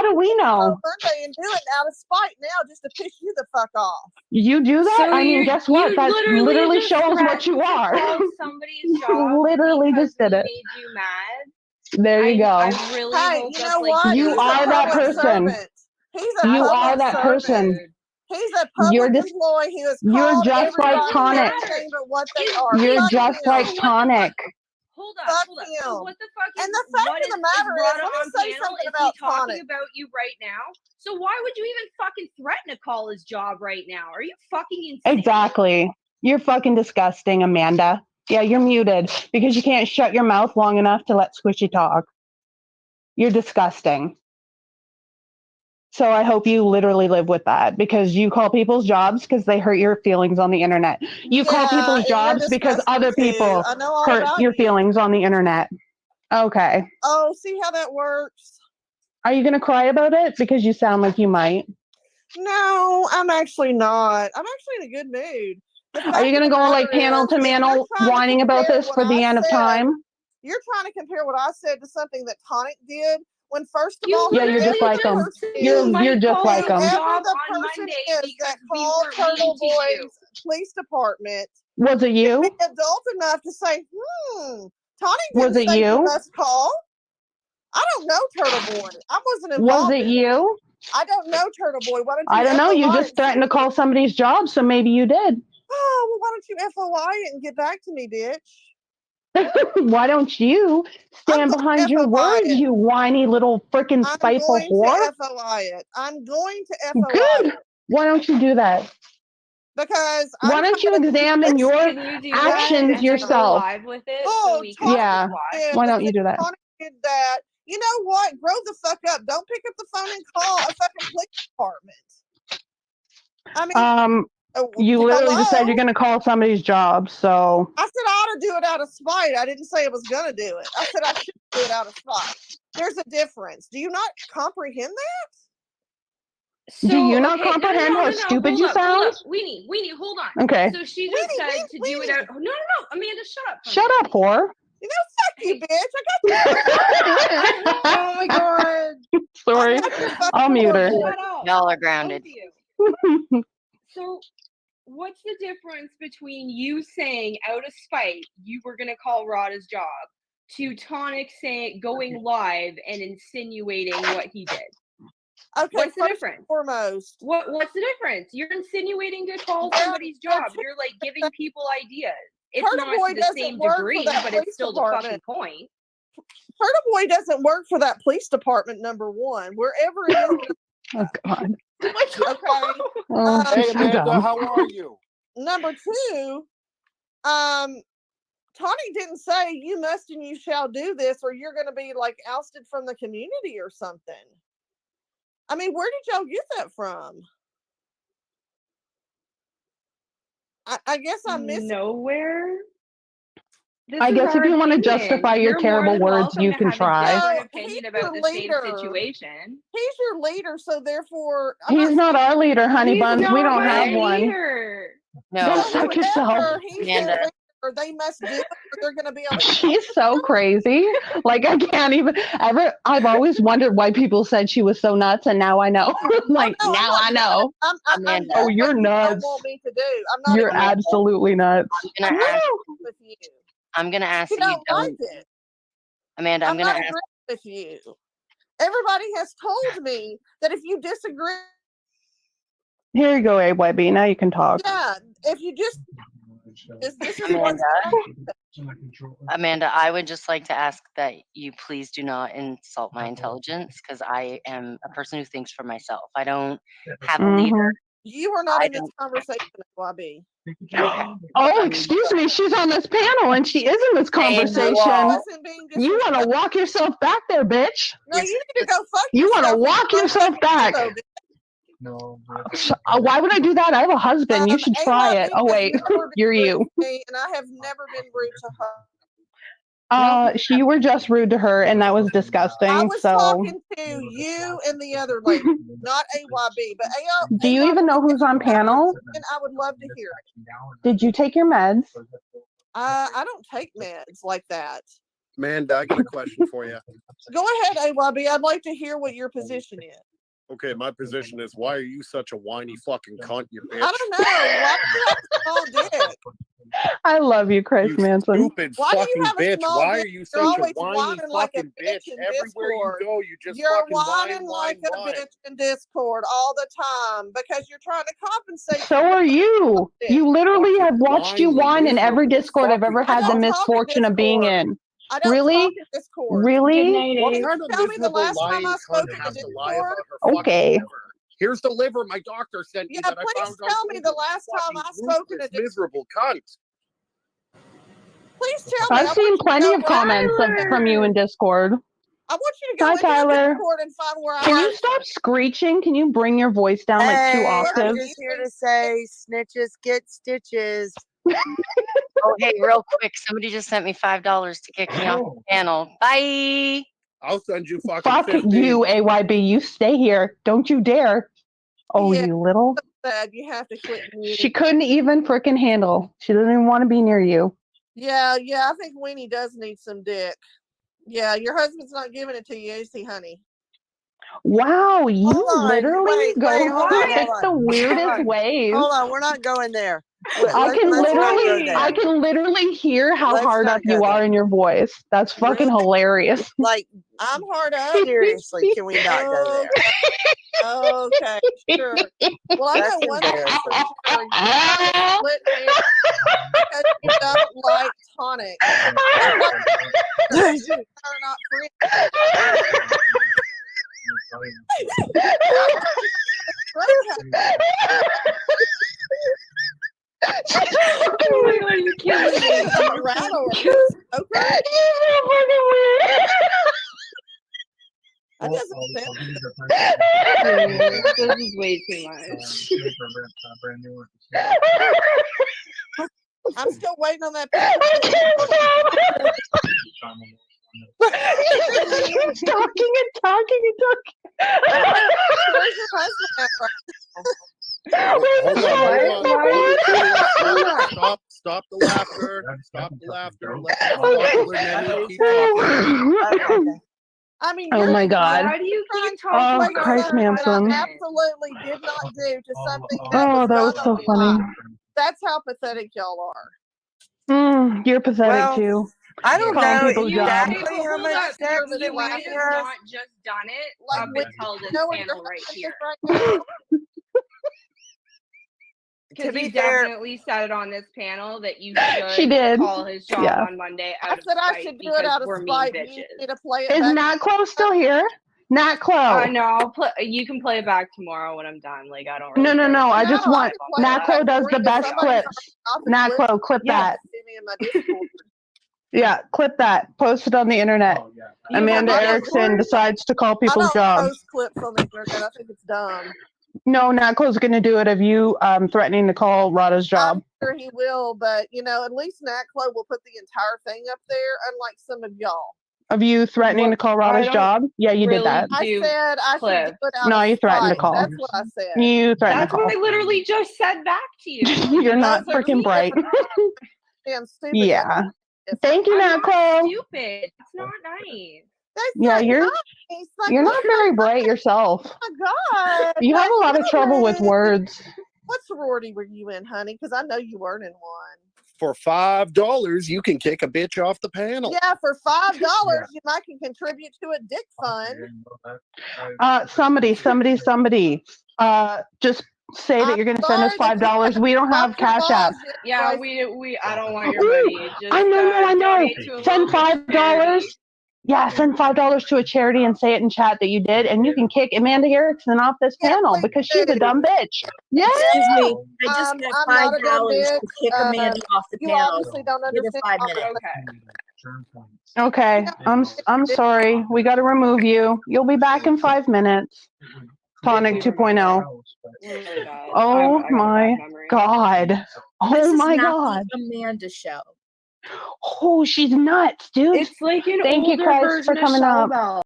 do we know? Monday and do it out of spite now just to piss you the fuck off. You do that? So I mean, guess what? That literally just shows what you are. Somebody's job Literally just did it. made you mad. There you go. I really Hey, you know what? You He's are that person. You are that person. He's a public employee. He was you're just like Tonic. What they are. You're just like Tonic. Hold up. So what the fuck is, and the fact of the matter is, let me say something about talking about you right now? So why would you even fucking threaten to call his job right now? Are you fucking insane? Exactly. You're fucking disgusting, Amanda. Yeah, you're muted because you can't shut your mouth long enough to let Squishy talk. You're disgusting. So I hope you literally live with that because you call people's jobs because they hurt your feelings on the internet. You call people's jobs because other people hurt your feelings on the internet. Okay. Oh, see how that works? Are you going to cry about it? Because you sound like you might. No, I'm actually not. I'm actually in a good mood. Are you going to go like panel to panel whining about this for the end of time? You're trying to compare what I said to something that Tonic did. When first of all, you're just like them. You're just like them. Whoever the person is that called Turtle Boy's police department, was it you? Be adult enough to say, Tonic didn't was it say you? Must call. I don't know Turtle Boy. I wasn't Was involved. it you? I don't know Turtle Boy. Why don't you? I don't know. You just threatened to call somebody's job, so maybe you did. Oh well, why don't you FOI it and get back to me, bitch? Why don't you stand behind your words, you whiny little freaking spiteful whore? I'm going to FOI Good. it. Why don't you do that? Because why don't you examine your actions yourself? Live with it so we can yeah. Why don't you do that? Did that. You know what? Grow the fuck up. Don't pick up the phone and call a fucking police department. I mean, you literally just said you're going to call somebody's job, so. I said I ought to do it out of spite. I didn't say I was going to do it. I said I should do it out of spite. There's a difference. Do you not comprehend that? So, do you not comprehend how stupid you sound? Weenie, hold on. Okay. So she just said to do it out. No. Amanda, shut up. Shut up, whore. You know, fuck you, bitch. I got you. Oh my god. Sorry. I'll mute her. Y'all are grounded. So, what's the difference between you saying out of spite you were going to call Rada's job to Tonic saying going live and insinuating what he did? Okay, what's the difference? Foremost, what's the difference? You're insinuating to call somebody's job. You're like giving people ideas. It's not to the same degree, but it's still the fucking point. Turtle Boy doesn't work for that police department. Number one, wherever it is. Oh God. Okay. Hey Amanda, how are you? Number two, Tony didn't say you must and you shall do this, or you're going to be like ousted from the community or something. I mean, where did y'all get that from? I guess I missed nowhere. I guess if you want to justify your terrible words, you can try. Opinion about the same situation. He's your leader, so therefore he's not our leader, honey buns. We don't have one. No, go suck yourself. Amanda. They must do it, or they're going to be able to. She's so crazy. Like I can't even ever. I've always wondered why people said she was so nuts, and now I know. Like now I know. Amanda. Oh, you're nuts. Want me to do. I'm not. You're absolutely nuts. I'm gonna ask you. Don't like it. Amanda, I'm gonna ask with you. Everybody has told me that if you disagree. Here you go, AYB. Now you can talk. Yeah, if you just. Amanda, I would just like to ask that you please do not insult my intelligence, because I am a person who thinks for myself. I don't have a leader. You are not in this conversation, YB. Oh, excuse me. She's on this panel and she is in this conversation. You want to walk yourself back there, bitch. No, you need to go fuck yourself. You want to walk yourself back. No. Why would I do that? I have a husband. You should try it. Oh, wait. You're you. And I have never been rude to her. You were just rude to her, and that was disgusting. I was talking to you and the other lady, not AYB, but do you even know who's on panel? And I would love to hear it. Did you take your meds? I don't take meds like that. Amanda, I got a question for you. Go ahead, AYB. I'd like to hear what your position is. Okay, my position is, why are you such a whiny fucking cunt, you bitch? I don't know. Why do you have a small dick? I love you, Chris You Manson. stupid Why do you fucking have a bitch. small Why dick? are you You're such a always whiny whining like a fucking bitch bitch? in Everywhere Discord. you go, you just You're fucking whining whine. like a bitch in Discord all the time because you're trying to compensate. So are you. You literally have watched you whine in every Discord I've ever had the misfortune of being in. I don't Really? talk in Discord. Really? What Night, kind of Tell me the miserable last time lying I spoke cunt in has the to lie Discord? about her fucking Okay. liver? Here's the liver my doctor sent me Yeah, that I please found on tell me the Google. last time I Fucking spoke in a ruthless, miserable cunt. Please tell me. I've seen plenty of comments from you in Discord. I want you to go Hi, into the Tyler. Discord and find where Can I you stop screeching? Can you bring your voice down like 2 Hey, I'm octaves? just here to say snitches get stitches. Oh, hey, real quick, somebody just sent me $5 to kick me off the panel. Bye. I'll send you fucking Fuck 15. you, AYB. You stay here. Don't you dare. Oh, Yeah. you little. said. You have to quit muting. She couldn't even freaking handle. She doesn't even want to be near you. Yeah, I think Weenie does need some dick. Yeah, your husband's not giving it to you, is he, honey? Wow, you Hold on, literally wait, go hold on, hold on. the weirdest Hold on. ways. Hold on, we're not going there. I can Let's not go there. I can literally hear how Let's hard not up go you are there. in your voice. That's fucking Really? hilarious. Like, I'm hard up. seriously, can we not go there? Okay, sure. Well, I That's know one thing for embarrassing. sure. You have split hair because you don't like tonic. They're not free. Oh my god, you're killing me. Rattle. Okay. That doesn't sound This is way too much. I'm still waiting on that picture. He's talking and talking and talking. Where's your husband at right Hold on. Stop the laughter. Stop the laughter. Let the popular Nenny keep talking. I mean, Oh my God. Why do you keep Oh, talking Christ, over Manson. I absolutely did not do to something that Oh, that was done so on funny. live. That's how pathetic y'all are. You're pathetic Well, too. I don't Calling know people's jobs. exactly how much sex that that we we might have have. not just done it Like, up until this know where panel your right husband here. is right now? To Because be you fair, definitely said it on this panel that you She should did. call his job Yeah. on Monday I out of said I spite should do because it out of we're mean spite. You bitches. need to play it Is back. Nat Chloe still here? Nat Chloe. No, I'll play. You can play it back tomorrow when I'm done. Like I don't. Really No. care. I just want Nat Chloe does the best clips. Nat Chloe, clip that. Yeah, clip that. Post it on the internet. Amanda Erickson decides to call people's I don't jobs. post clips on the internet. I think it's dumb. No, Nat Chloe's going to do it of you threatening to call Rada's job. I'm sure he will, but at least Nat Chloe will put the entire thing up there, unlike some of y'all. Of you threatening to call Rada's job? Yeah, you did that. I said I should do it out No, of you threatened to spite. call. That's what I said. You threatened That's to call. what I literally just said back to you. You're not freaking bright. Damn stupid. Yeah. Thank you, Nat Chloe. Stupid. It's not nice. That's Yeah, not you're nice. Like, you're not very bright yourself. Oh my God. You have a lot of trouble with words. What sorority were you in, honey? Because I know you weren't in one. For $5, you can kick a bitch off the panel. Yeah, for $5, you might can contribute to a dick fund. Somebody. Just say that you're going to send us $5. We don't have Cash App. Yeah, we. I don't want your money. Just, I know. donate to a Send local $5. charity. Yeah, send $5 to a charity and say it in chat that you did, and you can kick Amanda Erickson off this panel because she's a dumb bitch. Yeah. Excuse me. I just got I'm not a dumb $5 bitch. to kick Amanda off the You panel. obviously don't Give her understand. 5 minutes. Okay. I'm sorry. We got to remove you. You'll be back in 5 minutes. Tonic 2.0. Oh my God. Oh my God. Amanda show. Oh, she's nuts, dude. It's like an Thank you, older Christ, version for coming of up. Shellbell.